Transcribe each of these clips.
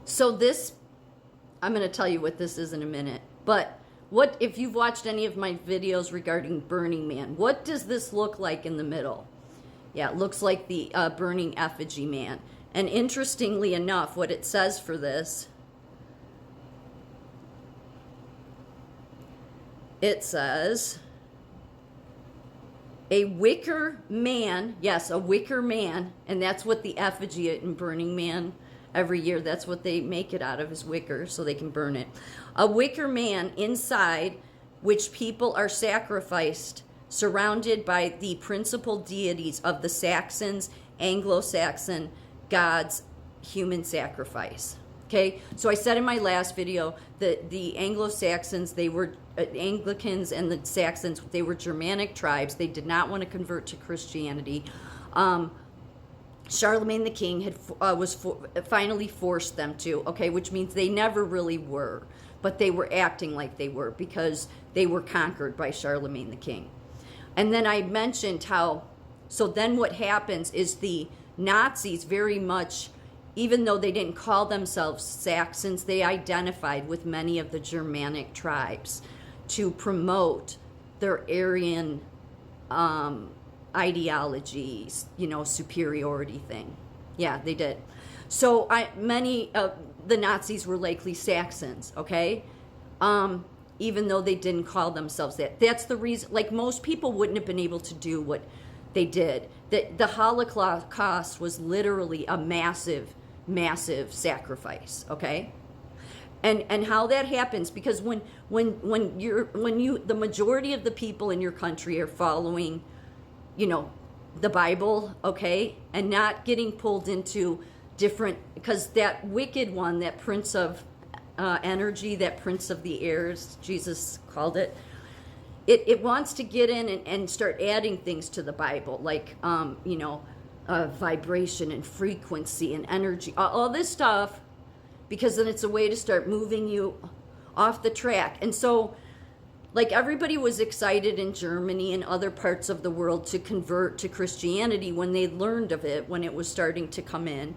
So this, I'm going to tell you what this is in a minute. But what, if you've watched any of my videos regarding Burning Man, what does this look like in the middle? Yeah, it looks like the burning effigy man. And interestingly enough, what it says for this, it says, a wicker man, yes, a wicker man, and that's what the effigy in Burning Man every year, that's what they make it out of, is wicker, so they can burn it. A wicker man inside which people are sacrificed, surrounded by the principal deities of the Saxons, Anglo-Saxon gods, human sacrifice. Okay, so I said in my last video that the Anglo-Saxons, they were Anglicans, and the Saxons, they were Germanic tribes. They did not want to convert to Christianity. Charlemagne the King had finally forced them to, okay, which means they never really were, but they were acting like they were because they were conquered by Charlemagne the King. And then I mentioned how, so then what happens is the Nazis very much, even though they didn't call themselves Saxons, they identified with many of the Germanic tribes to promote their Aryan ideologies, you know, superiority thing. Yeah, they did. So many of the Nazis were likely Saxons, okay? Even though they didn't call themselves that. That's the reason, like, most people wouldn't have been able to do what they did. The Holocaust was literally a massive, massive sacrifice, okay? And how that happens, because when the majority of the people in your country are following, you know, the Bible, okay, and not getting pulled into different, because that wicked one, that prince of energy, that prince of the air, as Jesus called it, it wants to get in and start adding things to the Bible, like, you know, vibration and frequency and energy, all this stuff, because then it's a way to start moving you off the track. And so, like, everybody was excited in Germany and other parts of the world to convert to Christianity when they learned of it, when it was starting to come in.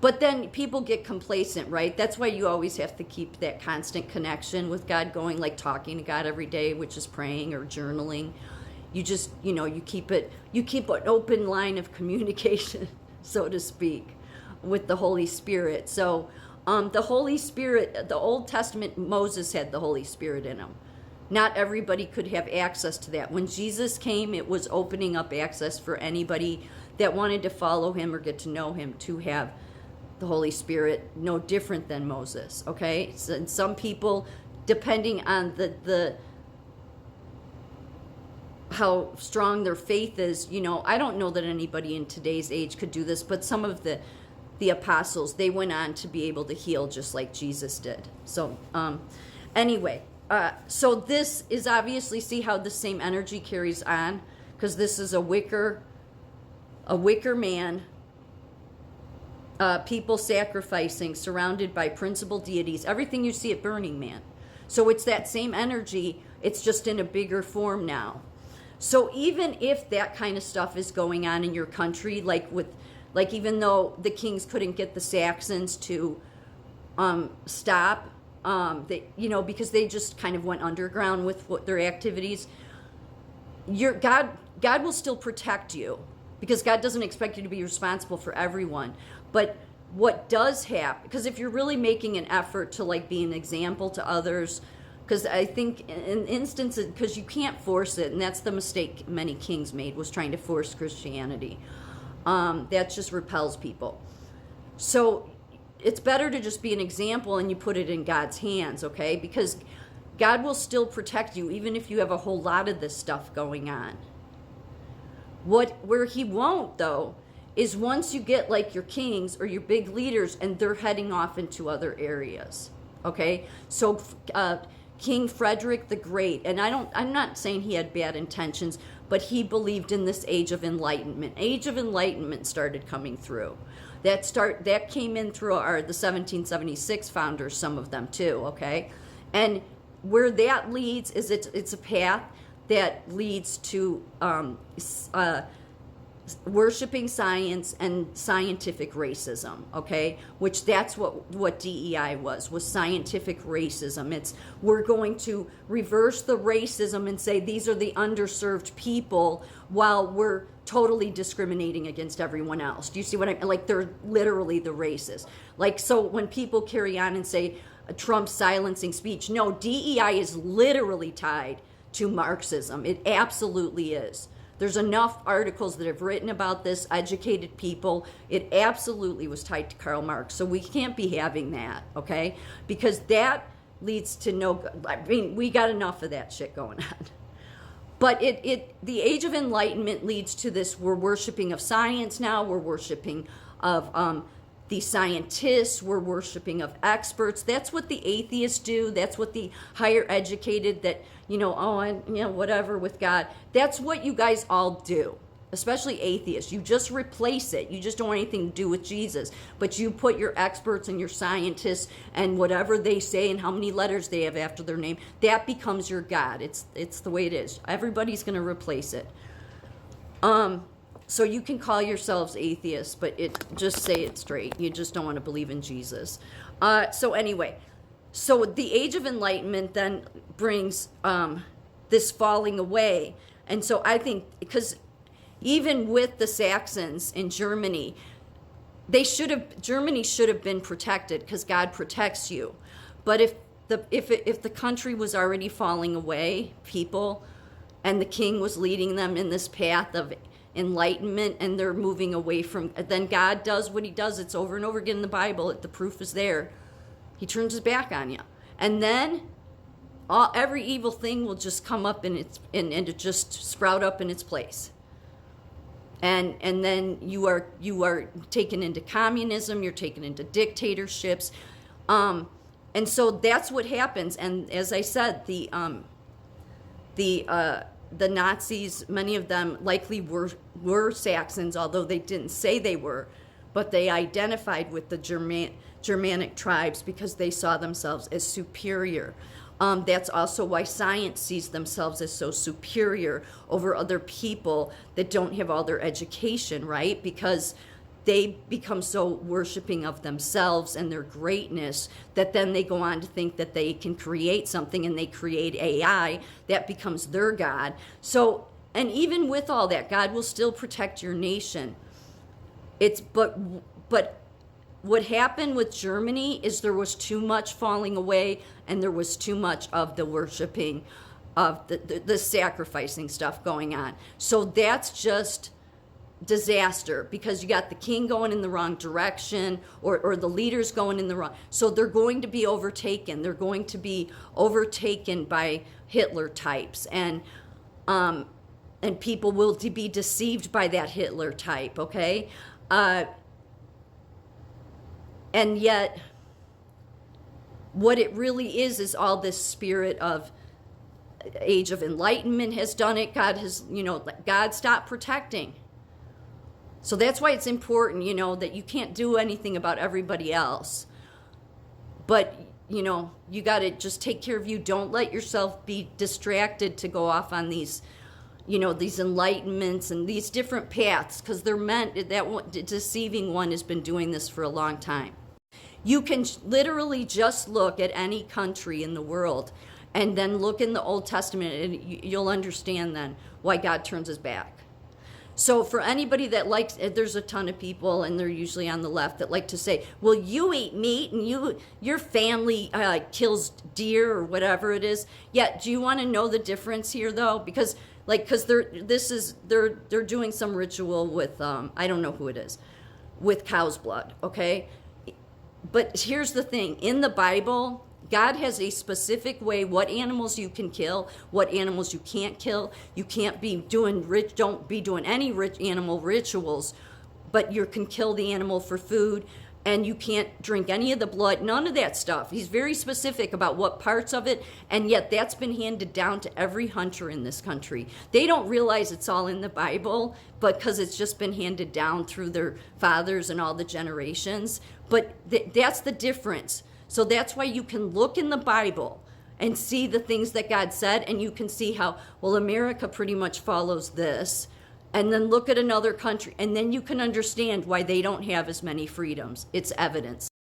But then people get complacent, right? That's why you always have to keep that constant connection with God going, like talking to God every day, which is praying or journaling. You just, you know, you keep an open line of communication, so to speak, with the Holy Spirit. So the Holy Spirit, the Old Testament, Moses had the Holy Spirit in him. Not everybody could have access to that. When Jesus came, it was opening up access for anybody that wanted to follow him or get to know him to have the Holy Spirit, no different than Moses, okay? So, and some people, depending on the how strong their faith is, you know, I don't know that anybody in today's age could do this, but some of the apostles, they went on to be able to heal just like Jesus did. So anyway, so this is obviously, see how the same energy carries on, because this is a wicker man, people sacrificing, surrounded by principal deities, everything you see at Burning Man. So it's that same energy, it's just in a bigger form now. So even if that kind of stuff is going on in your country, like even though the kings couldn't get the Saxons to stop, they, you know, because they just kind of went underground with their activities, God will still protect you, because God doesn't expect you to be responsible for everyone. But what does happen, because if you're really making an effort to, like, be an example to others, because I think in instances, because you can't force it, and that's the mistake many kings made, was trying to force Christianity. That just repels people. So it's better to just be an example and you put it in God's hands, okay? Because God will still protect you even if you have a whole lot of this stuff going on. Where he won't, though, is once you get like your kings or your big leaders and they're heading off into other areas, okay? So King Frederick the Great, and I'm not saying he had bad intentions, but he believed in this age of enlightenment. Age of enlightenment started coming through. That came in through the 1776 founders, some of them too, okay? And where that leads is it's a path that leads to worshiping science and scientific racism, okay? Which that's what DEI was scientific racism. It's, we're going to reverse the racism and say these are the underserved people while we're totally discriminating against everyone else. Do you see what I mean? Like, they're literally the racists. Like, so when people carry on and say Trump's silencing speech, no, DEI is literally tied to Marxism. It absolutely is. There's enough articles that have written about this, educated people. It absolutely was tied to Karl Marx. So we can't be having that, okay? Because that leads to no, I mean, we got enough of that shit going on. But the Age of Enlightenment leads to this, we're worshiping of science now, we're worshiping of the scientists, we're worshiping of experts. That's what the atheists do. That's what the higher educated that, whatever with God. That's what you guys all do, especially atheists. You just replace it. You just don't want anything to do with Jesus. But you put your experts and your scientists and whatever they say and how many letters they have after their name, that becomes your God. It's the way it is. Everybody's going to replace it. So you can call yourselves atheists, but just say it straight. You just don't want to believe in Jesus. So anyway, so the Age of Enlightenment then brings this falling away. And so I think, because even with the Saxons in Germany, Germany should have been protected because God protects you. But if the country was already falling away, people, and the king was leading them in this path of enlightenment and they're moving away from, then God does what he does. It's over and over again in the Bible. The proof is there. He turns his back on you. And then every evil thing will just come up and it just sprout up in its place. And then you are taken into communism, you're taken into dictatorships. And so that's what happens. And as I said, the Nazis, many of them likely were Saxons, although they didn't say they were, but they identified with the Germanic tribes because they saw themselves as superior. That's also why science sees themselves as so superior over other people that don't have all their education, right? Because they become so worshiping of themselves and their greatness that then they go on to think that they can create something, and they create AI that becomes their God. So, and even with all that, God will still protect your nation. But what happened with Germany is there was too much falling away, and there was too much of the worshiping of the sacrificing stuff going on. So that's just disaster, because you got the king going in the wrong direction, or the leaders going in the wrong. So they're going to be overtaken. They're going to be overtaken by Hitler types, and people will be deceived by that Hitler type, okay? And yet, what it really is all this spirit of Age of Enlightenment has done it. God has, God stopped protecting. So that's why it's important, that you can't do anything about everybody else. But, you got to just take care of you. Don't let yourself be distracted to go off on these, these enlightenments and these different paths, because they're meant, that deceiving one has been doing this for a long time. You can literally just look at any country in the world and then look in the Old Testament, and you'll understand then why God turns his back. So for anybody that likes, there's a ton of people, and they're usually on the left, that like to say, well, you eat meat and your family kills deer or whatever it is. Yeah, do you want to know the difference here though? Because they're doing some ritual with I don't know who it is, with cow's blood, okay? But here's the thing, in the Bible, God has a specific way what animals you can kill, what animals you can't kill. You can't be don't be doing any rich animal rituals, but you can kill the animal for food, and you can't drink any of the blood, none of that stuff. He's very specific about what parts of it, and yet that's been handed down to every hunter in this country. They don't realize it's all in the Bible, because it's just been handed down through their fathers and all the generations. But that's the difference. So that's why you can look in the Bible and see the things that God said, and you can see how, well, America pretty much follows this. And then look at another country, and then you can understand why they don't have as many freedoms. It's evidence.